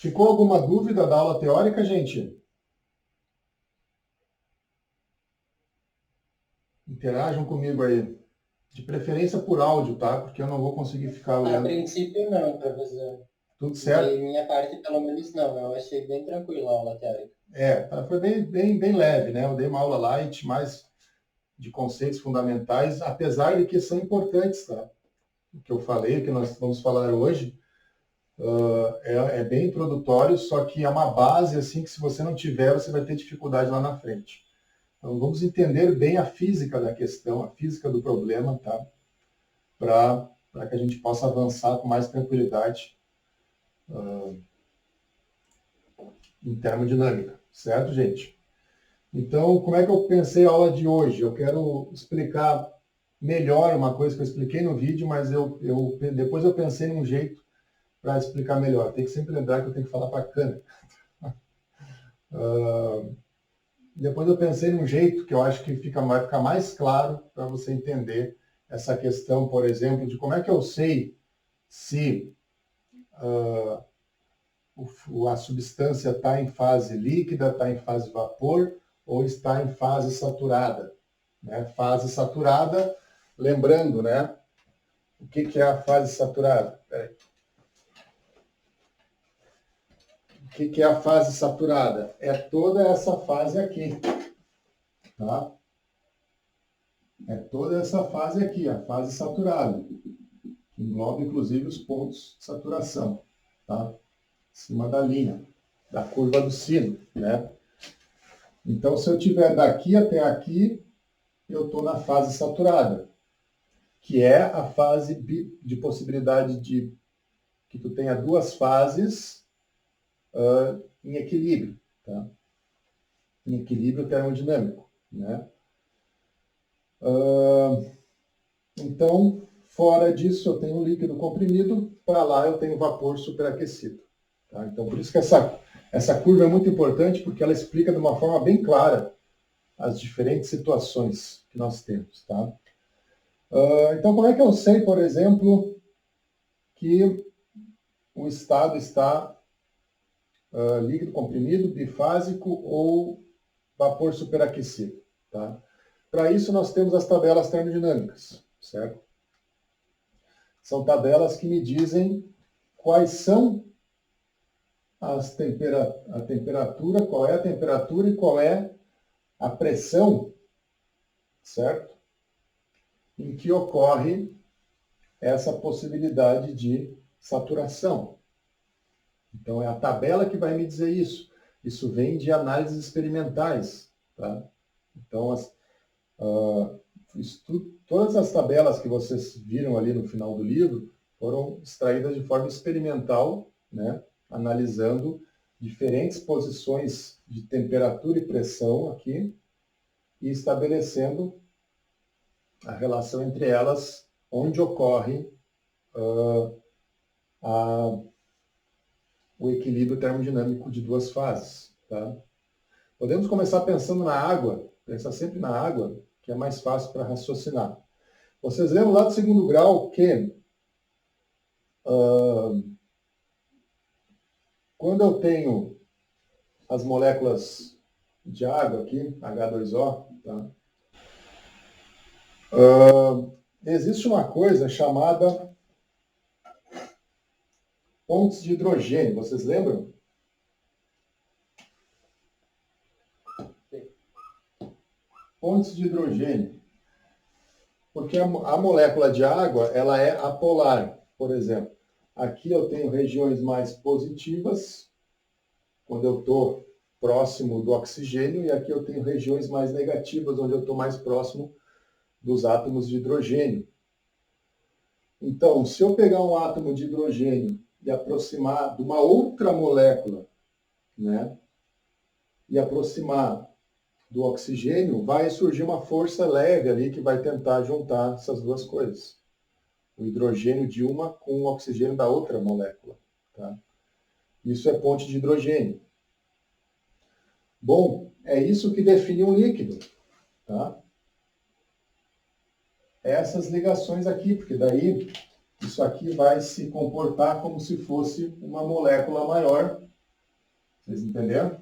Ficou alguma dúvida da aula teórica, gente? Interajam comigo aí. De preferência por áudio, tá? Porque eu não vou conseguir ficar A olhando. princípio não, professor. Tudo De certo? minha parte, pelo menos não. Eu achei bem tranquilo a aula teórica. Tá, foi bem leve, né? Eu dei uma aula light, mais de conceitos fundamentais, apesar de que são importantes, tá? O que eu falei, o que nós vamos falar hoje, é bem introdutório, só que é uma base, assim, que se você não tiver, você vai ter dificuldade lá na frente. Então, vamos entender bem a física da questão, a física do problema, tá? Para que a gente possa avançar com mais tranquilidade em termodinâmica, certo, gente? Então, como é que eu pensei a aula de hoje? Eu quero explicar melhor uma coisa que eu expliquei no vídeo, mas depois eu pensei num jeito para explicar melhor. Tem que sempre lembrar que eu tenho que falar para a câmera. Depois eu pensei num jeito que eu acho que vai ficar mais claro para você entender essa questão, por exemplo, de como é que eu sei se a substância está em fase líquida, está em fase vapor ou está em fase saturada. Né? Fase saturada, lembrando, né? O que é a fase saturada? O que é a fase saturada? É toda essa fase aqui. Tá? É toda essa fase aqui, a fase saturada. Engloba, inclusive, os pontos de saturação. Tá? Em cima da linha, da curva do sino. Né? Então, se eu tiver daqui até aqui, eu estou na fase saturada, que é a fase de possibilidade de que tu tenha duas fases em equilíbrio. Tá? Em equilíbrio termodinâmico. Né? Então, fora disso, eu tenho líquido comprimido, para lá eu tenho vapor superaquecido. Tá? Então, por isso que essa curva é muito importante, porque ela explica de uma forma bem clara as diferentes situações que nós temos. Tá? Então, como é que eu sei, por exemplo, que o estado está líquido comprimido, bifásico ou vapor superaquecido? Tá? Para isso, nós temos as tabelas termodinâmicas, certo? São tabelas que me dizem quais são a temperatura, qual é a temperatura e qual é a pressão, certo? Em que ocorre essa possibilidade de saturação. Então, é a tabela que vai me dizer isso. Isso vem de análises experimentais. Tá? Então, todas as tabelas que vocês viram ali no final do livro foram extraídas de forma experimental, né? Analisando diferentes posições de temperatura e pressão aqui e estabelecendo a relação entre elas, onde ocorre o equilíbrio termodinâmico de duas fases. Tá? Podemos começar pensando na água, pensar sempre na água, que é mais fácil para raciocinar. Vocês lembram lá do segundo grau que quando eu tenho as moléculas de água aqui, H2O, tá? Existe uma coisa chamada pontes de hidrogênio. Vocês lembram? Pontes de hidrogênio. Porque a molécula de água, ela é apolar, por exemplo. Aqui eu tenho regiões mais positivas, quando eu estou próximo do oxigênio, e aqui eu tenho regiões mais negativas, onde eu estou mais próximo dos átomos de hidrogênio. Então, se eu pegar um átomo de hidrogênio e aproximar de uma outra molécula, né, e aproximar do oxigênio, vai surgir uma força leve ali que vai tentar juntar essas duas coisas. O hidrogênio de uma com o oxigênio da outra molécula. Tá? Isso é ponte de hidrogênio. Bom, é isso que define um líquido. Tá? Essas ligações aqui, porque daí isso aqui vai se comportar como se fosse uma molécula maior, Vocês entenderam?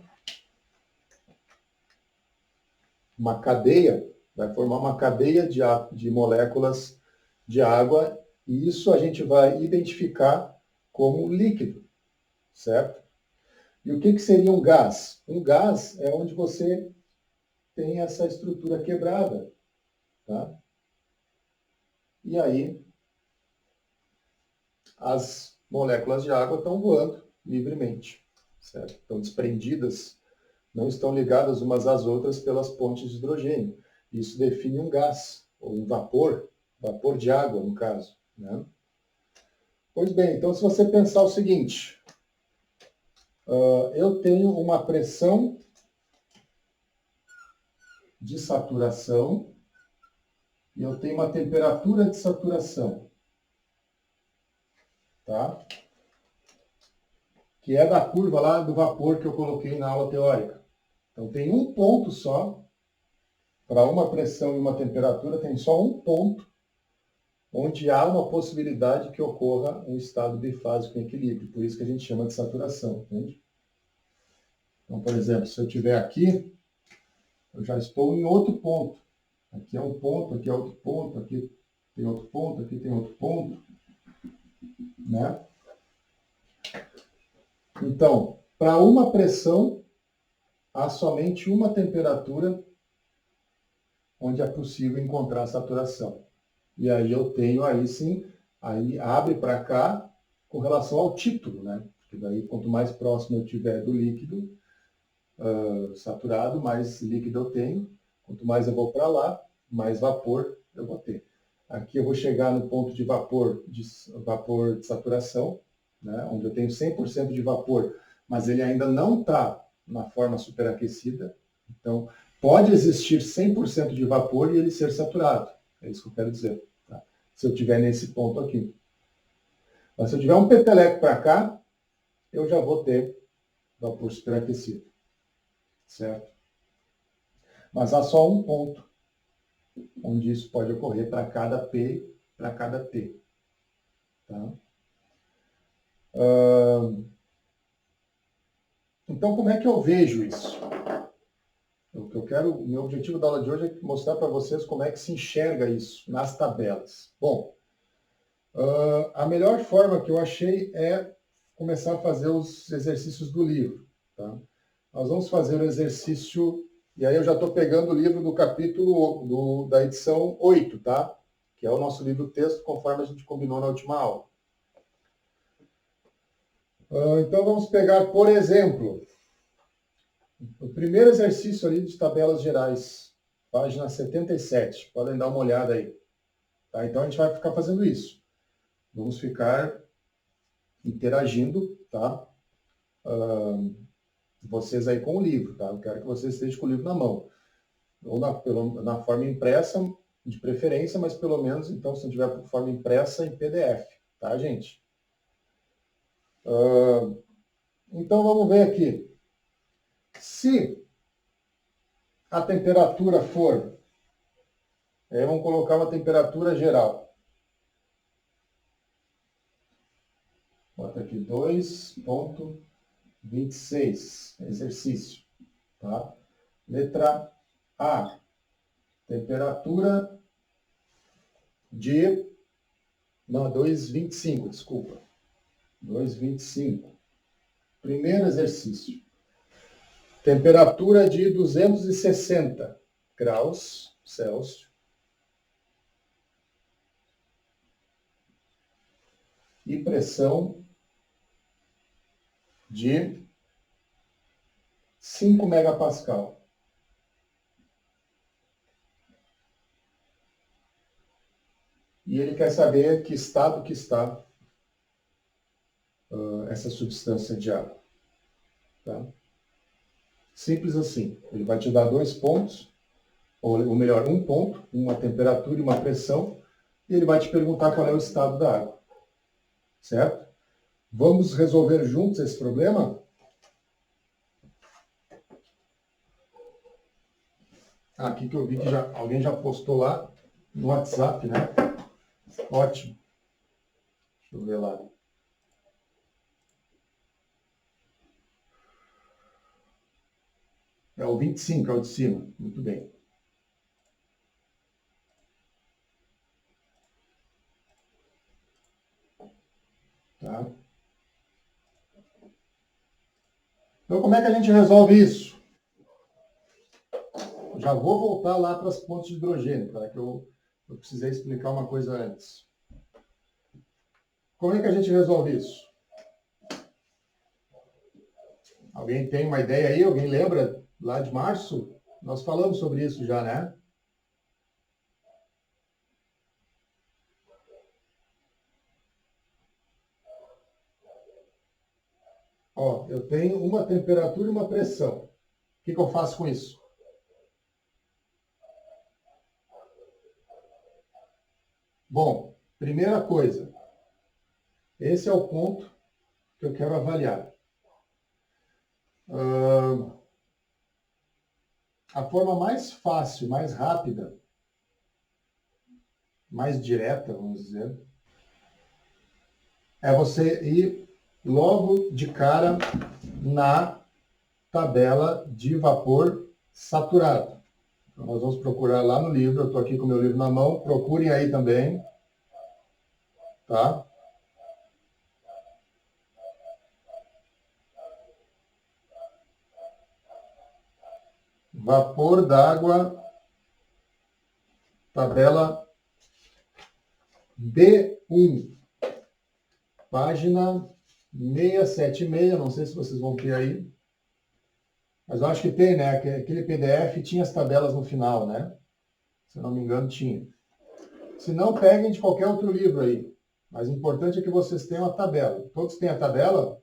Uma cadeia, vai formar uma cadeia de moléculas de água, e isso a gente vai identificar como líquido, certo? E o que seria um gás? Um gás é onde você tem essa estrutura quebrada, tá? E aí, as moléculas de água estão voando livremente, certo? Estão desprendidas, não estão ligadas umas às outras pelas pontes de hidrogênio. Isso define um gás, ou um vapor de água, no caso, né? Pois bem, então se você pensar o seguinte, eu tenho uma pressão de saturação e eu tenho uma temperatura de saturação, tá? Que é da curva lá do vapor que eu coloquei na aula teórica. Então tem um ponto só, para uma pressão e uma temperatura tem só um ponto, onde há uma possibilidade que ocorra um estado bifásico em equilíbrio. Por isso que a gente chama de saturação, entende? Então, por exemplo, se eu estiver aqui, eu já estou em outro ponto. Aqui é um ponto, aqui é outro ponto, aqui tem outro ponto, aqui tem outro ponto, né? Então, para uma pressão, há somente uma temperatura onde é possível encontrar saturação. E aí eu tenho, aí sim, aí abre para cá com relação ao título, né? Porque daí, quanto mais próximo eu tiver do líquido saturado, mais líquido eu tenho. Quanto mais eu vou para lá, mais vapor eu vou ter. Aqui eu vou chegar no ponto de vapor de saturação, né? Onde eu tenho 100% de vapor, mas ele ainda não está na forma superaquecida. Então, pode existir 100% de vapor e ele ser saturado. É isso que eu quero dizer. Tá? Se eu estiver nesse ponto aqui. Mas se eu tiver um peteleco para cá, eu já vou ter vapor superaquecido. Certo? Mas há só um ponto onde isso pode ocorrer para cada P, para cada T. Tá? Então, como é que eu vejo isso? O meu objetivo da aula de hoje é mostrar para vocês como é que se enxerga isso nas tabelas. Bom, a melhor forma que eu achei é começar a fazer os exercícios do livro. Tá? Nós vamos fazer o exercício, e aí eu já estou pegando o livro do capítulo da edição 8, tá? Que é o nosso livro-texto, conforme a gente combinou na última aula. Então vamos pegar, por exemplo, o primeiro exercício ali de tabelas gerais, página 77. Podem dar uma olhada aí. Tá? Então a gente vai ficar fazendo isso. Vamos ficar interagindo, tá? Vocês aí com o livro, tá? Eu quero que vocês estejam com o livro na mão. Ou na forma impressa, de preferência, mas pelo menos, então, se não tiver por forma impressa, em PDF, tá, gente? Então vamos ver aqui. Se a temperatura for, vamos colocar uma temperatura geral. Bota aqui 2,26, exercício. Tá? Letra A, temperatura de... Não, 2,25, desculpa. 2,25. Primeiro exercício. Temperatura de 260 graus Celsius. E pressão de 5 megapascal. E ele quer saber que estado que está essa substância de água. Tá? Simples assim. Ele vai te dar 2 pontos, ou melhor, um ponto, uma temperatura e uma pressão, e ele vai te perguntar qual é o estado da água. Certo? Vamos resolver juntos esse problema? Aqui que eu vi que alguém já postou lá no WhatsApp, né? Ótimo. Deixa eu ver lá. É o 25, é o de cima. Muito bem. Tá? Então, como é que a gente resolve isso? Já vou voltar lá para as pontes de hidrogênio, tá? Que eu precisei explicar uma coisa antes. Como é que a gente resolve isso? Alguém tem uma ideia aí? Alguém lembra? Lá de março? Nós falamos sobre isso já, né? Ó, eu tenho uma temperatura e uma pressão. O que eu faço com isso? Bom, primeira coisa, esse é o ponto que eu quero avaliar. A forma mais fácil, mais rápida, mais direta, vamos dizer, é você ir logo de cara na tabela de vapor saturado. Então, nós vamos procurar lá no livro, eu estou aqui com o meu livro na mão, procurem aí também, tá? Vapor d'água, tabela B1, página 676, não sei se vocês vão ter aí, mas eu acho que tem, né? Aquele PDF tinha as tabelas no final, né? Se eu não me engano, tinha. Se não, peguem de qualquer outro livro aí. Mas o importante é que vocês tenham a tabela. Todos têm a tabela?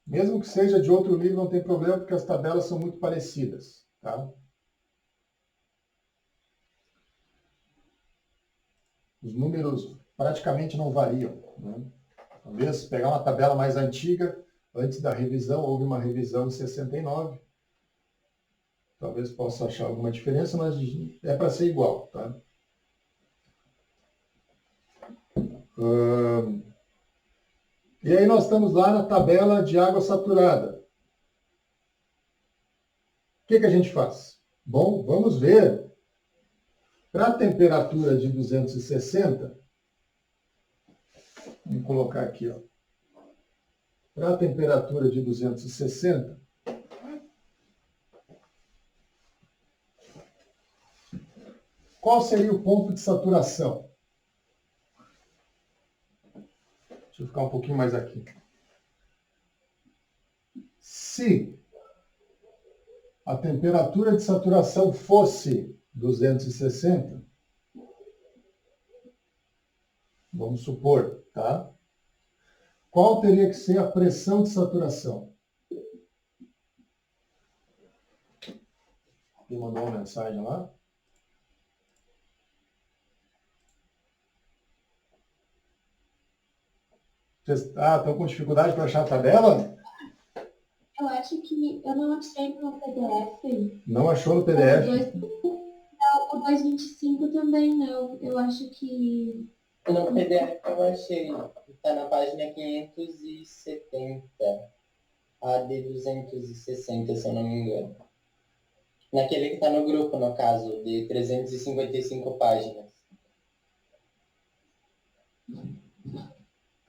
Mesmo que seja de outro livro, não tem problema, porque as tabelas são muito parecidas, tá? Os números praticamente não variam, né? Talvez pegar uma tabela mais antiga, antes da revisão, houve uma revisão em 69. Talvez possa achar alguma diferença, mas é para ser igual, tá? E aí nós estamos lá na tabela de água saturada. O que a gente faz? Bom, vamos ver. Para a temperatura de 260, vamos colocar aqui, ó. Para a temperatura de 260, qual seria o ponto de saturação? Deixa eu ficar um pouquinho mais aqui. Se a temperatura de saturação fosse 260, vamos supor, tá? Qual teria que ser a pressão de saturação? Alguém mandou uma mensagem lá? Estão com dificuldade para achar a tabela? Eu acho que eu não achei no PDF. Não achou no PDF? O 225 também não. Eu acho que... No PDF eu achei. Está na página 570. A de 260, se eu não me engano. Naquele que está no grupo, no caso, de 355 páginas.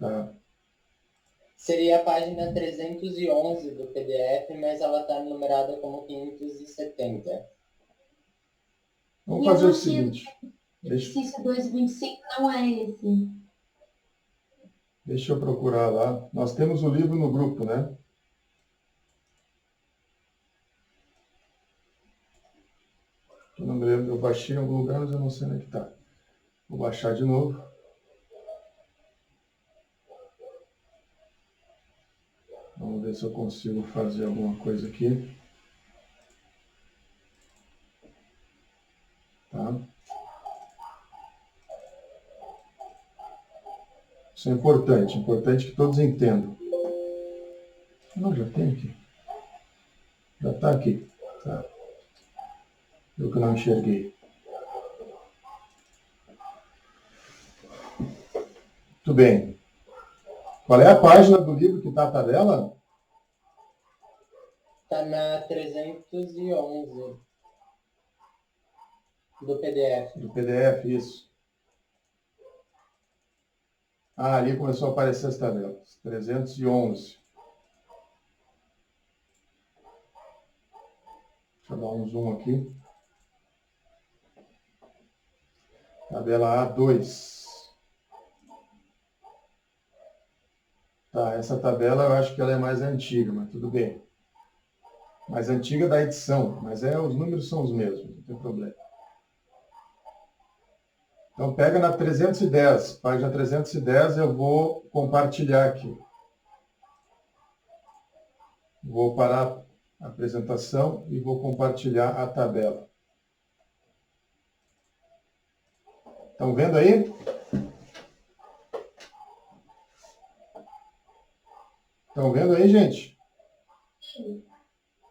Tá. Seria a página 311 do PDF, mas ela está numerada como 570. Vamos fazer o seguinte. Exercício 225 não é esse. Deixa eu procurar lá. Nós temos o livro no grupo, né? Eu não me lembro, eu baixei em algum lugar, mas eu não sei onde é que está. Vou baixar de novo. Vamos ver se eu consigo fazer alguma coisa aqui. Tá? Isso é importante que todos entendam. Não, já tem aqui. Já está aqui. Tá. Eu que não enxerguei. Muito bem. Qual é a página do livro que está a tabela? Tá na 311 do PDF. Do PDF, isso. Ah, ali começou a aparecer as tabelas. 311. Deixa eu dar um zoom aqui. Tabela A2. Tá, essa tabela eu acho que ela é mais antiga, mas tudo bem. Mais antiga da edição, mas os números são os mesmos, não tem problema. Então pega na 310, página 310, eu vou compartilhar aqui. Vou parar a apresentação e vou compartilhar a tabela. Estão vendo aí? Estão vendo aí, gente?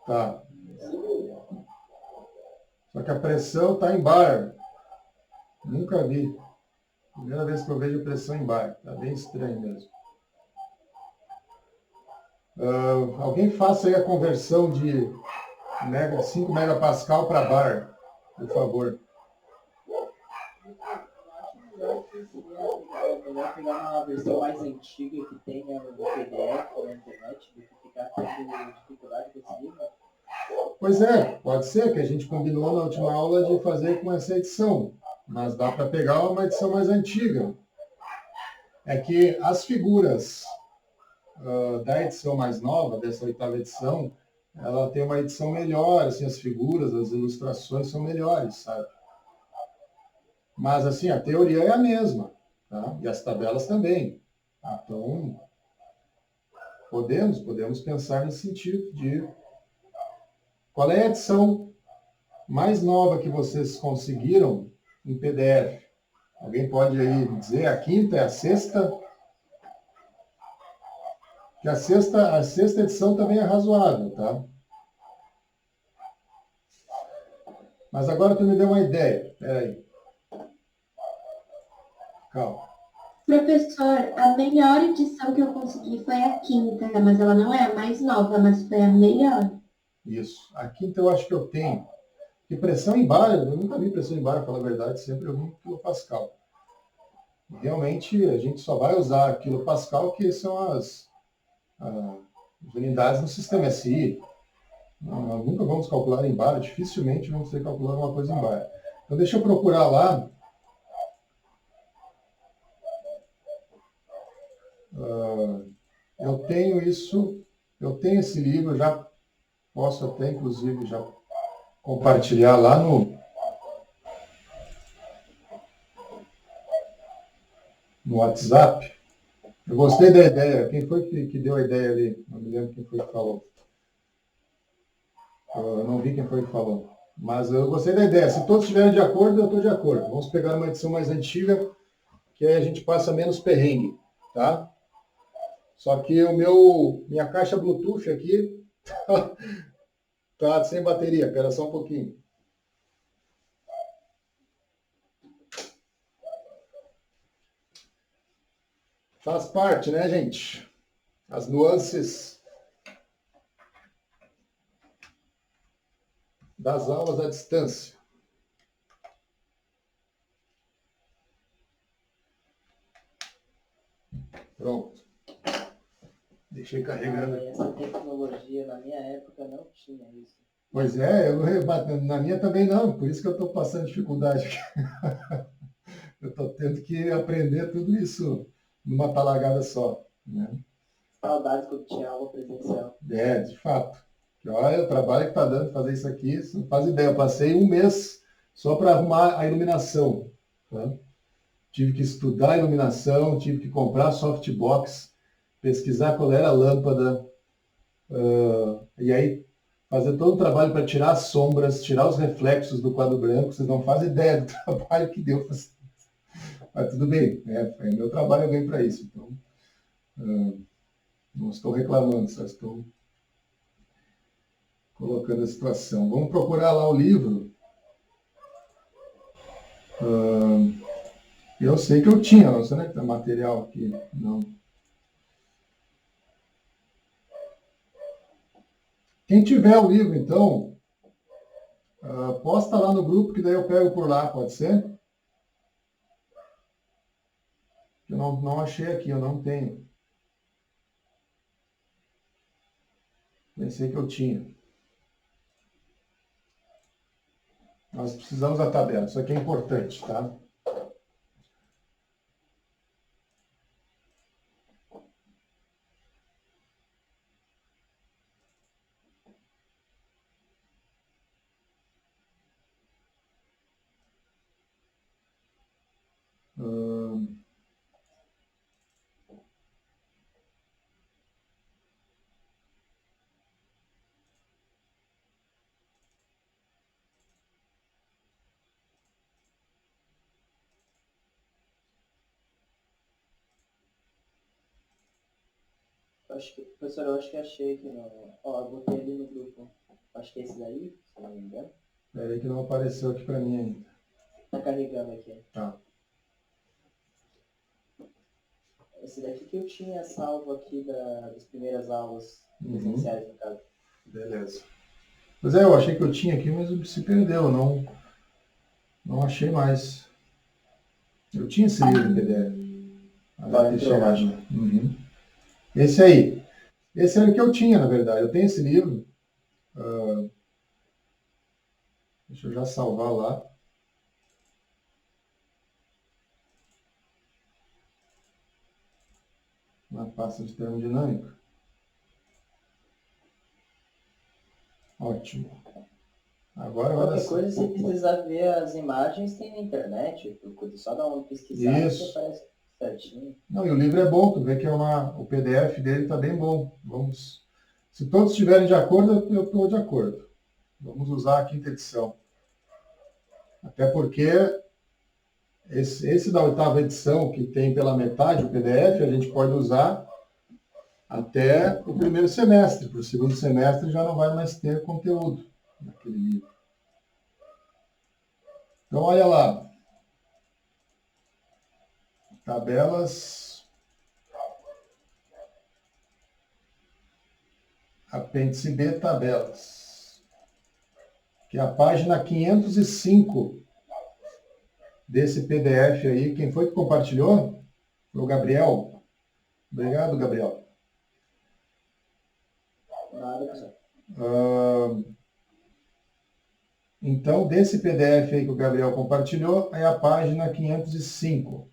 Tá. Só que a pressão está em bar. Nunca vi. Primeira vez que eu vejo pressão em bar. Está bem estranho mesmo. Alguém faça aí a conversão de 5 megapascal para bar, por favor. É melhor pegar uma versão mais antiga que tenha no PDF ou na internet do que ficar tendo dificuldade com esse livro. Pois é, pode ser que a gente combinou na última aula de fazer com essa edição, mas dá para pegar uma edição mais antiga. É que as figuras da edição mais nova, dessa 8ª edição, ela tem uma edição melhor, assim, as figuras, as ilustrações são melhores, sabe? Mas, assim, a teoria é a mesma, tá? E as tabelas também. Então, podemos pensar nesse sentido de qual é a edição mais nova que vocês conseguiram em PDF. Alguém pode aí dizer a 5ª, é a 6ª? Que a sexta edição também é razoável, tá? Mas agora tu me deu uma ideia. Espera aí. Calma. Professor, a melhor edição que eu consegui foi a 5ª, mas ela não é a mais nova, mas foi a melhor. Isso. A 5ª eu acho que eu tenho. E pressão em bar, eu nunca vi pressão em bar, para falar a verdade, sempre eu vi em quilopascal. Realmente, a gente só vai usar quilopascal, que são as unidades no sistema SI. Nós nunca vamos calcular em bar, dificilmente vamos ter que calcular uma coisa em bar. Então, deixa eu procurar lá. Eu tenho esse livro, já posso até, inclusive, já compartilhar lá no WhatsApp. Eu gostei da ideia. Quem foi que deu a ideia ali? Não me lembro quem foi que falou. Eu não vi quem foi que falou. Mas eu gostei da ideia. Se todos estiverem de acordo, eu estou de acordo. Vamos pegar uma edição mais antiga, que aí a gente passa menos perrengue, tá? Só que minha caixa Bluetooth aqui tá sem bateria. Espera só um pouquinho. Faz parte, né, gente? As nuances das aulas à distância. Pronto. Deixei carregando. Essa tecnologia na minha época não tinha isso. Pois é, na minha também não, por isso que eu estou passando dificuldade. Eu estou tendo que aprender tudo isso numa talagada só. Né? Saudades quando tinha aula presencial. De fato. Que, olha, o trabalho que está dando fazer isso aqui, você não faz ideia. Eu passei um mês só para arrumar a iluminação. Tá? Tive que estudar a iluminação, tive que comprar softbox, pesquisar qual era a lâmpada, e aí fazer todo o trabalho para tirar as sombras, tirar os reflexos do quadro branco. Vocês não fazem ideia do trabalho que deu. Mas tudo bem, é meu trabalho, eu ganho para isso. Então, não estou reclamando, só estou colocando a situação. Vamos procurar lá o livro. Eu sei que eu tinha, não sei onde é que está material aqui. Não. Quem tiver o livro, então, posta lá no grupo, que daí eu pego por lá, pode ser? Eu não achei aqui, eu não tenho. Pensei que eu tinha. Nós precisamos da tabela, isso aqui é importante, tá? Ahn, Professor, eu acho que achei aqui no. Ó, eu botei ali no grupo. Acho que é esse daí, se não me engano. Peraí que não apareceu aqui para mim ainda. Tá carregando aqui. Tá. Esse daqui que eu tinha salvo aqui das primeiras aulas Uhum. presenciais, no caso. Beleza. Pois é, eu achei que eu tinha aqui, mas se perdeu, não achei mais. Eu tinha esse livro em PDF. Vai, Deve ter entrou, chegado. acho. Uhum. Esse aí. Esse era o que eu tinha, na verdade. Eu tenho esse livro. Deixa eu já salvar lá. Na pasta de termodinâmica. Ótimo. Agora vai dar Qualquer certo. coisa, se precisar ver as imagens, tem na internet. Procura só dar uma pesquisada Isso. que aparece certinho. Não, e o livro é bom, tu vê que o PDF dele está bem bom. Se todos estiverem de acordo, eu estou de acordo. Vamos usar a quinta edição. Até porque esse da oitava edição, que tem pela metade o PDF, a gente pode usar até o primeiro semestre. Para o segundo semestre já não vai mais ter conteúdo naquele livro. Então, olha lá. Tabelas. Apêndice B, tabelas. Que é a página 505 desse PDF aí. Quem foi que compartilhou? Foi o Gabriel. Obrigado, Gabriel. Nada, pessoal. Então, desse PDF aí que o Gabriel compartilhou, é a página 505.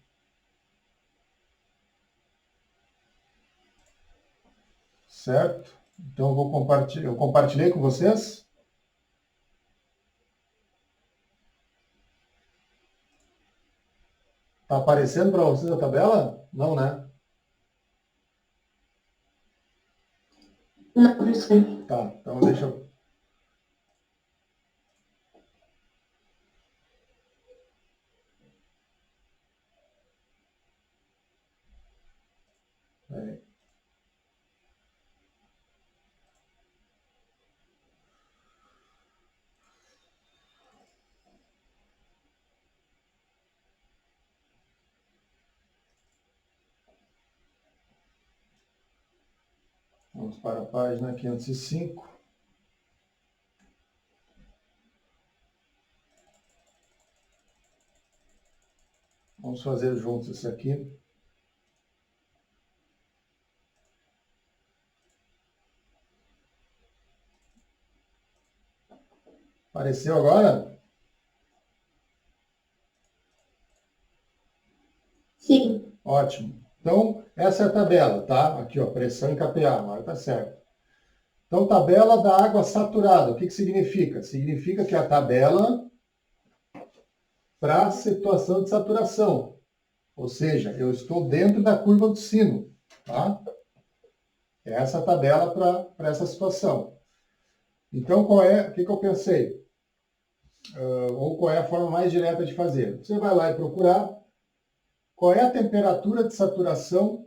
Certo? Então, eu compartilhei com vocês? Está aparecendo para vocês a tabela? Não, né? Não, professor. Tá, então deixa eu... Peraí. Vamos para a página 505. Vamos fazer juntos isso aqui. Apareceu agora? Sim. Ótimo. Então, essa é a tabela, tá? Aqui, ó, pressão em kPa, agora tá certo. Então, tabela da água saturada. O que significa? Significa que é a tabela para a situação de saturação. Ou seja, eu estou dentro da curva do sino, tá? É essa a tabela para essa situação. Então, o que eu pensei? Ou qual é a forma mais direta de fazer? Você vai lá e procurar qual é a temperatura de saturação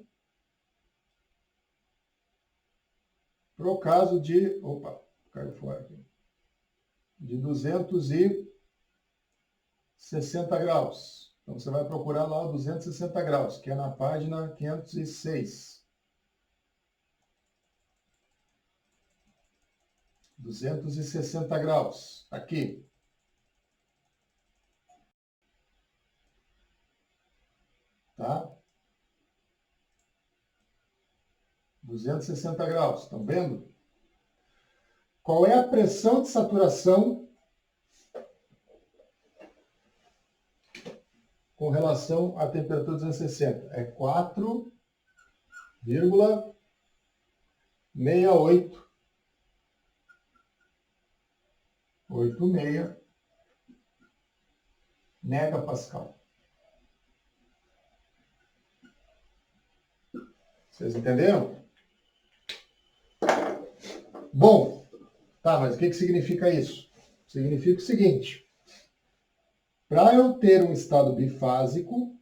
para o caso de... Opa, caiu fora aqui. De 260 graus. Então, você vai procurar lá o 260 graus, que é na página 506. 260 graus. Aqui. Tá? 260 graus. Estão vendo? Qual é a pressão de saturação com relação à temperatura 260? É 4,6886 megapascal. Vocês entenderam? Bom, tá, mas o que significa isso? Significa o seguinte: para eu ter um estado bifásico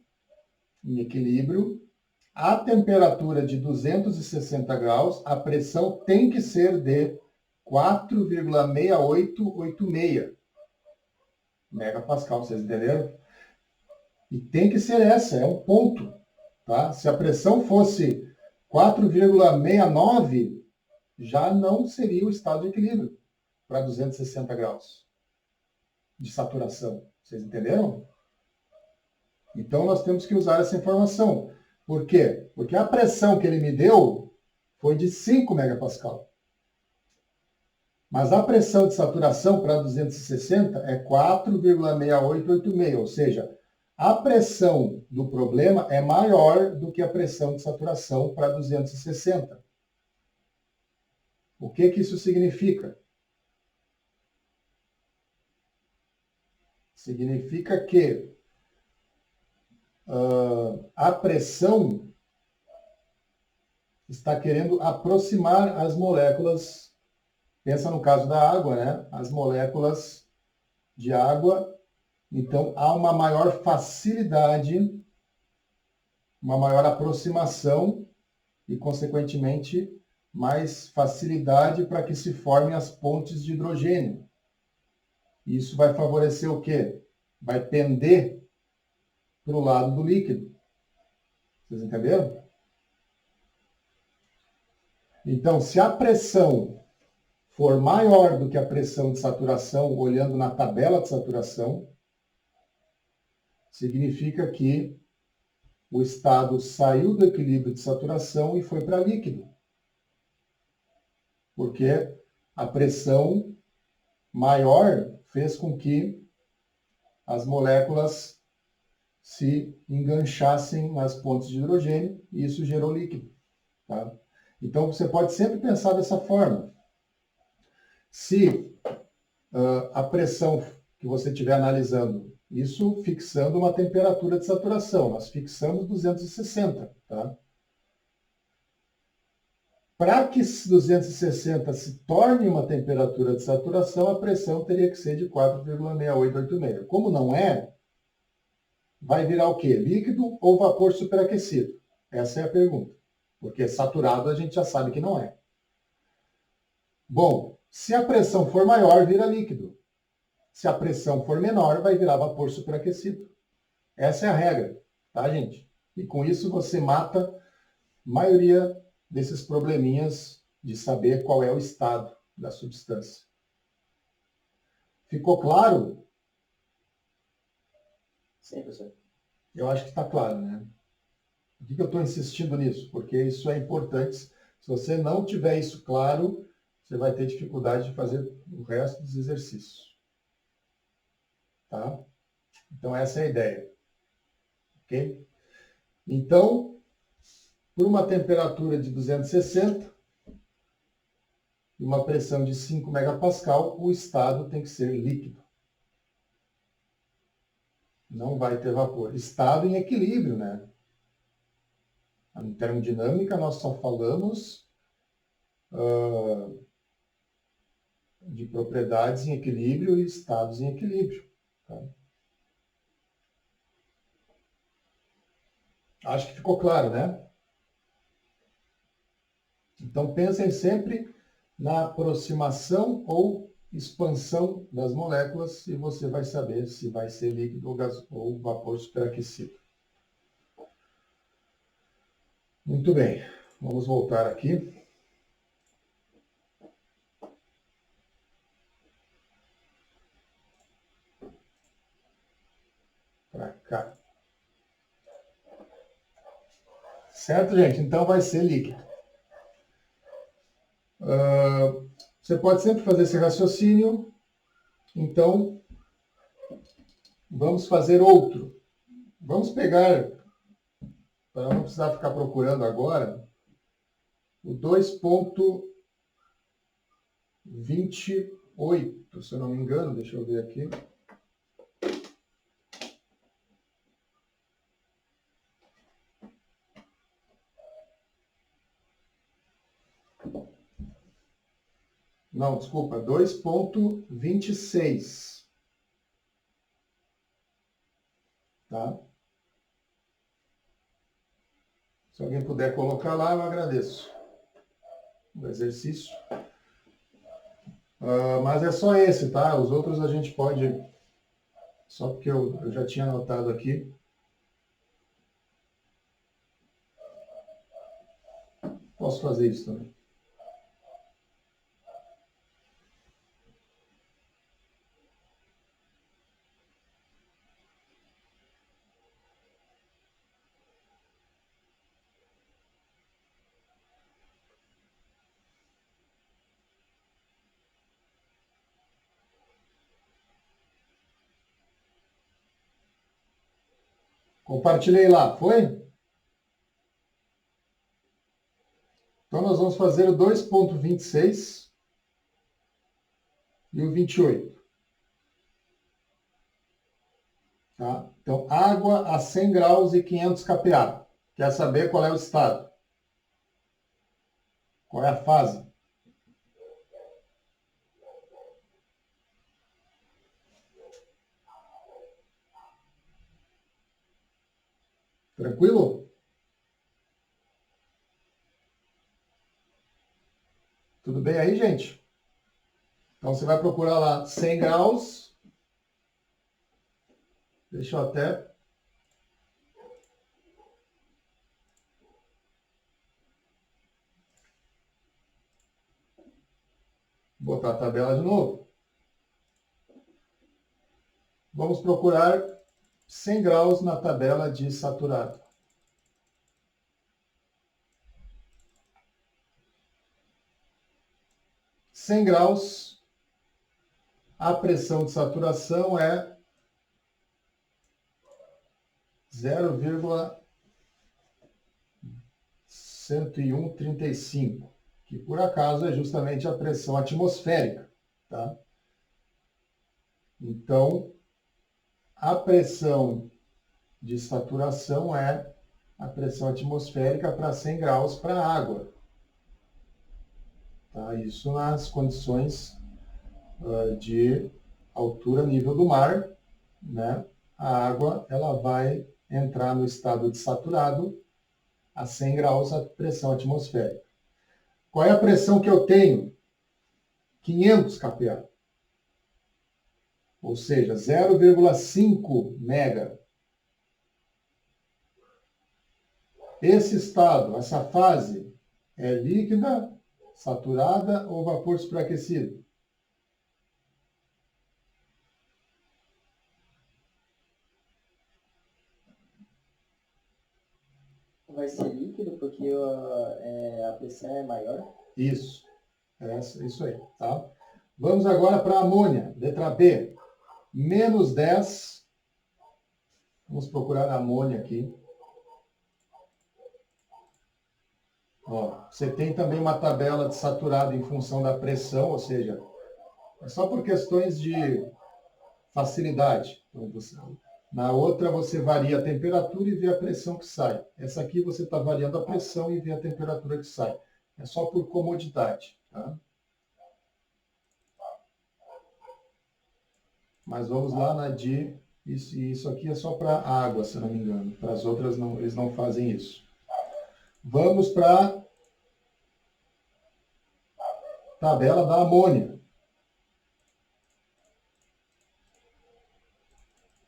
em equilíbrio, a temperatura de 260 graus, a pressão tem que ser de 4,6886 megapascal, vocês entenderam? E tem que ser essa, é um ponto. Tá? Se a pressão fosse 4,69, já não seria o estado de equilíbrio para 260 graus de saturação. Vocês entenderam? Então, nós temos que usar essa informação. Por quê? Porque a pressão que ele me deu foi de 5 megapascal. Mas a pressão de saturação para 260 é 4,6886, ou seja, a pressão do problema é maior do que a pressão de saturação para 260. O que isso significa? Significa que a pressão está querendo aproximar as moléculas. Pensa no caso da água, né? As moléculas de água. Então, há uma maior facilidade, uma maior aproximação e, consequentemente, mais facilidade para que se formem as pontes de hidrogênio. Isso vai favorecer o quê? Vai pender para o lado do líquido. Vocês entenderam? Então, se a pressão for maior do que a pressão de saturação, olhando na tabela de saturação, significa que o estado saiu do equilíbrio de saturação e foi para líquido. Porque a pressão maior fez com que as moléculas se enganchassem nas pontes de hidrogênio e isso gerou líquido. Tá? Então, você pode sempre pensar dessa forma. Se a pressão que você estiver analisando, isso fixando uma temperatura de saturação, nós fixamos 260, tá? Para que 260 se torne uma temperatura de saturação, a pressão teria que ser de 4,6886. Como não é, vai virar o quê? Líquido ou vapor superaquecido? Essa é a pergunta. Porque saturado a gente já sabe que não é. Bom, se a pressão for maior, vira líquido. Se a pressão for menor, vai virar vapor superaquecido. Essa é a regra, tá, gente? E com isso você mata a maioria desses probleminhas de saber qual é o estado da substância. Ficou claro? Sim, professor. Eu acho que está claro, né? Por que eu estou insistindo nisso? Porque isso é importante. Se você não tiver isso claro, você vai ter dificuldade de fazer o resto dos exercícios. Tá? Então, essa é a ideia. Ok? Então, por uma temperatura de 260 e uma pressão de 5 megapascal, o estado tem que ser líquido. Não vai ter vapor. Estado em equilíbrio, né? Em termodinâmica, nós só falamos de propriedades em equilíbrio e estados em equilíbrio. Tá? Acho que ficou claro, né? Então, pensem sempre na aproximação ou expansão das moléculas e você vai saber se vai ser líquido ou vapor superaquecido. Muito bem, vamos voltar aqui. para cá. Certo, gente? Então vai ser líquido. Você pode sempre fazer esse raciocínio. Então, vamos fazer outro. Vamos pegar, para não precisar ficar procurando agora, o 2,28, se eu não me engano. Deixa eu ver aqui. Não, desculpa, 2,26. Tá? Se alguém puder colocar lá, eu agradeço. O exercício. Mas é só esse, tá? Os outros a gente pode... Só porque eu já tinha anotado aqui. Posso fazer isso também. Compartilhei lá, foi? Então, nós vamos fazer o 2,26 e o 28. Tá? Então, água a 100 graus e 500 kPa. Quer saber qual é o estado? Qual é a fase? Tranquilo? Tudo bem aí, gente? Então, você vai procurar lá 100 graus. Deixa eu até... botar a tabela de novo. Vamos procurar 100 graus na tabela de saturado. Cem graus, a pressão de saturação é 0,10135, que por acaso é justamente a pressão atmosférica. Tá? Então, a pressão de saturação é a pressão atmosférica para 100 graus para a água. Tá? Isso nas condições de altura nível do mar, né? A água ela vai entrar no estado de saturado a 100 graus a pressão atmosférica. Qual é a pressão que eu tenho? 500 kPa. Ou seja, 0,5 mega. Esse estado, essa fase, é líquida, saturada ou vapor superaquecido? Vai ser líquido porque a pressão é maior? Isso. Isso aí. Tá? Vamos agora para a amônia. Letra B. Menos 10. Vamos procurar a amônia aqui. Ó, você tem também uma tabela de saturado em função da pressão, ou seja, é só por questões de facilidade. Então, na outra você varia a temperatura e vê a pressão que sai. Essa aqui você está variando a pressão e vê a temperatura que sai. É só por comodidade. Tá? Mas vamos lá na de... Isso aqui é só para água, se não me engano. Para as outras, não, eles não fazem isso. Vamos para a tabela da amônia.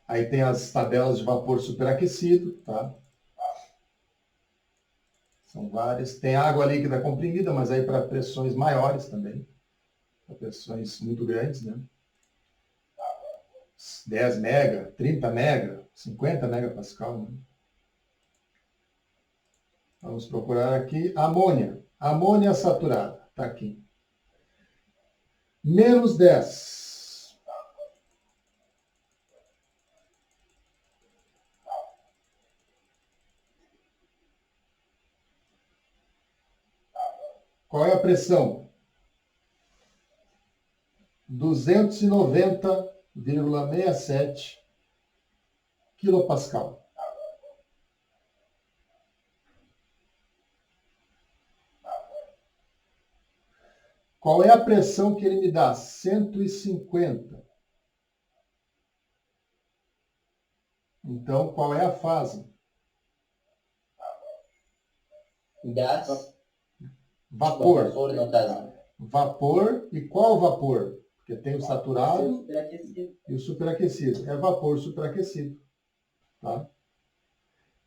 Aí tem as tabelas de vapor superaquecido, tá? São várias. Tem água líquida comprimida, mas aí para pressões maiores também. Para pressões muito grandes, né? 10 mega, 30 mega, 50 megapascal. Né? Vamos procurar aqui amônia. Amônia saturada. Está aqui. Menos 10. Qual é a pressão? 290,67 quilopascal. Qual é a pressão que ele me dá? 150. Então, qual é a fase? Gás. Vapor. Vapor, no caso. Vapor. E qual vapor? Porque tem o saturado Superaquecido. e o superaquecido. É vapor superaquecido. Tá?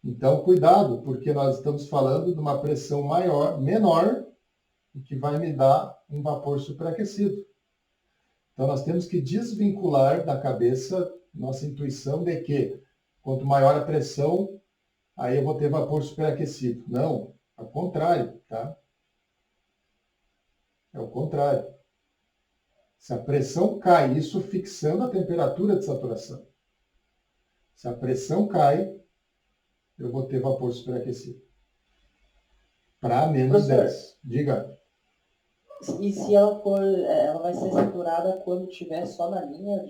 Então, cuidado, porque nós estamos falando de uma pressão menor, e que vai me dar um vapor superaquecido. Então, nós temos que desvincular da cabeça nossa intuição de que quanto maior a pressão, aí eu vou ter vapor superaquecido. Não, ao contrário, tá? É o contrário. Se a pressão cai, isso fixando a temperatura de saturação. Se a pressão cai, eu vou ter vapor superaquecido. Para menos 10. Diga. E se ela vai ser saturada quando estiver só na linha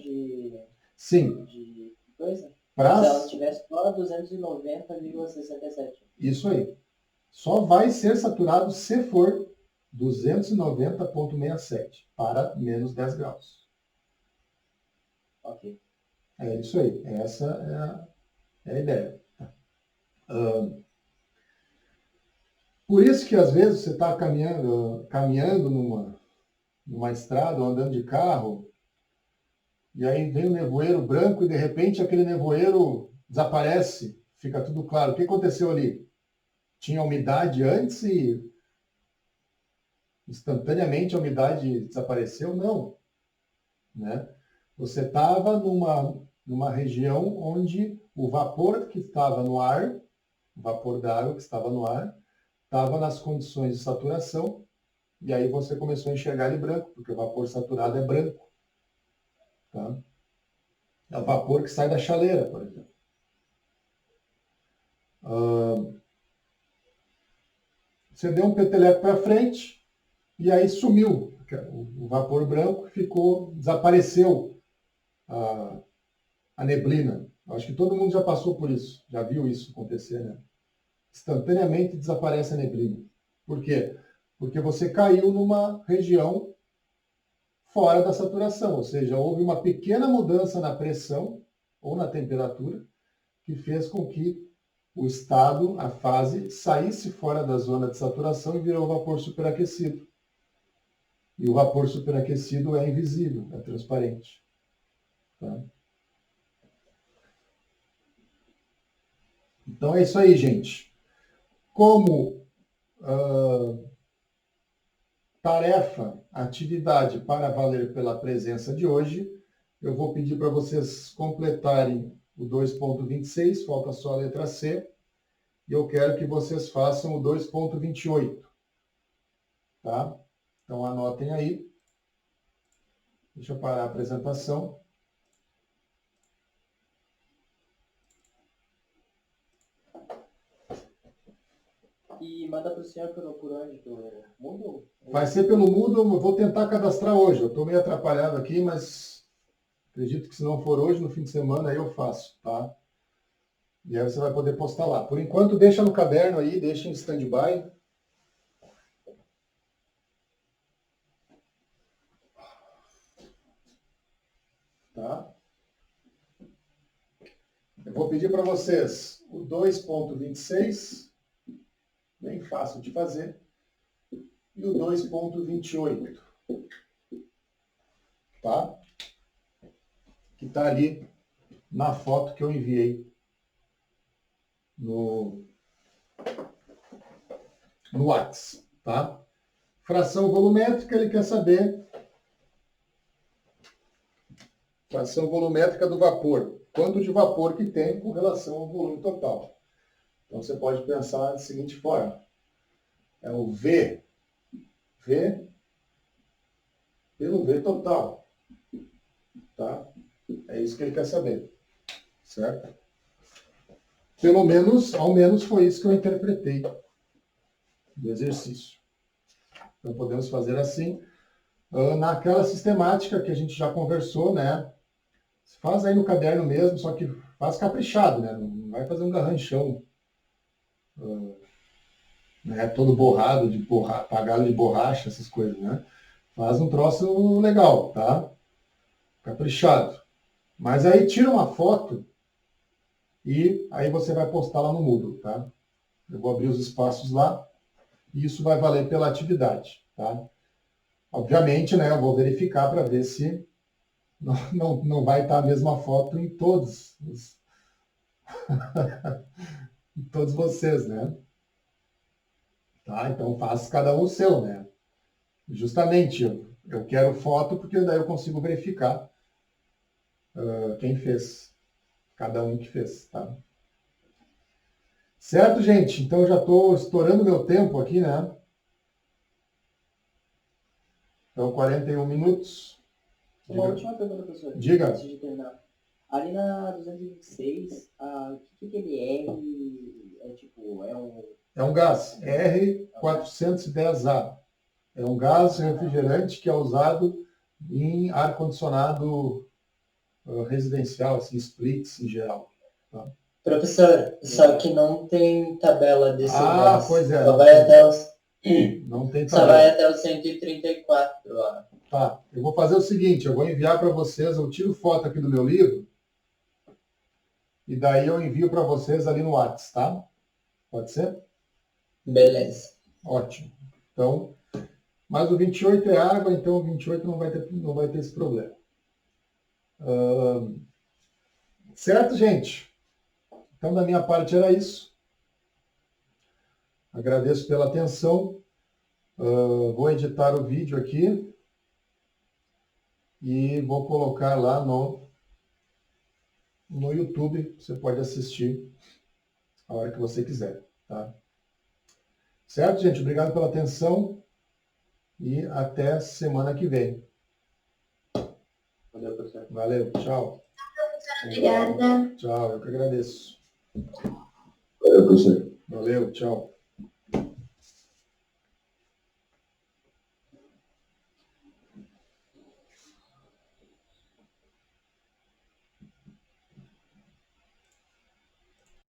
Sim. de coisa? Se Pra... ela estiver só 290,67. Isso aí. Só vai ser saturado se for 290,67 para menos 10 graus. Ok. É isso aí. Essa é a ideia. Por isso que às vezes você está caminhando numa estrada ou andando de carro, e aí vem um nevoeiro branco e de repente aquele nevoeiro desaparece, fica tudo claro. O que aconteceu ali? Tinha umidade antes e instantaneamente a umidade desapareceu? Não. Né? Você estava numa região onde o vapor que estava no ar, o vapor da água que estava no ar, estava nas condições de saturação, e aí você começou a enxergar ele branco, porque o vapor saturado é branco. Tá? É o vapor que sai da chaleira, por exemplo. Você deu um peteleco para frente, e aí sumiu. O vapor branco desapareceu a neblina. Acho que todo mundo já passou por isso, já viu isso acontecer, né? Instantaneamente desaparece a neblina. Por quê? Porque você caiu numa região fora da saturação, ou seja, houve uma pequena mudança na pressão ou na temperatura que fez com que o estado, a fase, saísse fora da zona de saturação e virou vapor superaquecido. E o vapor superaquecido é invisível, é transparente. Tá? Então é isso aí, gente. Como tarefa, atividade para valer pela presença de hoje, eu vou pedir para vocês completarem o 2.26, falta só a letra C, e eu quero que vocês façam o 2.28. Tá? Então anotem aí. Deixa eu parar a apresentação. E manda para o senhor por onde? Pelo Moodle? Vai ser pelo Moodle, eu vou tentar cadastrar hoje. Eu estou meio atrapalhado aqui, mas acredito que se não for hoje, no fim de semana, aí eu faço, tá? E aí você vai poder postar lá. Por enquanto, deixa no caderno aí, deixa em stand-by. Tá? Eu vou pedir para vocês o 2.26, bem fácil de fazer, e o 2.28, tá? Que está ali na foto que eu enviei no WhatsApp, tá? Fração volumétrica, ele quer saber Fração volumétrica do vapor. Quanto de vapor que tem com relação ao volume total. Então você pode pensar da seguinte forma. É o V. V pelo V total. Tá? É isso que ele quer saber. Certo? Pelo menos, ao menos foi isso que eu interpretei do exercício. Então podemos fazer assim. Naquela sistemática que a gente já conversou, né? Faz aí no caderno mesmo, só que faz caprichado, né? Não vai fazer um garranchão, né? Todo borrado, apagado de borracha, essas coisas, né? Faz um troço legal, tá? Caprichado. Mas aí tira uma foto e aí você vai postar lá no Moodle, tá? Eu vou abrir os espaços lá e isso vai valer pela atividade, tá? Obviamente, né? Eu vou verificar para ver se não vai estar a mesma foto em todos em todos vocês, né? Tá? Então faça cada um o seu, né? Justamente, eu quero foto porque daí eu consigo verificar quem fez, cada um que fez, tá? Certo, gente? Então eu já estou estourando meu tempo aqui, né? Então 41 minutos. Uma última pergunta, professor. Diga. Antes de terminar. Ali na 226, o que aquele R é tipo, É um gás, R410A. É um gás refrigerante que é usado em ar-condicionado residencial, assim, splits em geral. Tá? Professor, só que não tem tabela desse gás. Pois é. Só vai até os... Não tem Só vai até os 134, ó. Tá, eu vou fazer o seguinte, eu vou enviar para vocês, eu tiro foto aqui do meu livro, e daí eu envio para vocês ali no WhatsApp, tá? Pode ser? Beleza. Ótimo. Então, mas o 28 é água, então o 28 não vai ter esse problema. Certo, gente? Então, da minha parte era isso. Agradeço pela atenção. Vou editar o vídeo aqui e vou colocar lá no YouTube. Você pode assistir a hora que você quiser. Tá? Certo, gente? Obrigado pela atenção e até semana que vem. Valeu, professor. Valeu, tchau. Obrigada. Tchau, eu que agradeço. Valeu, professor. Valeu, tchau.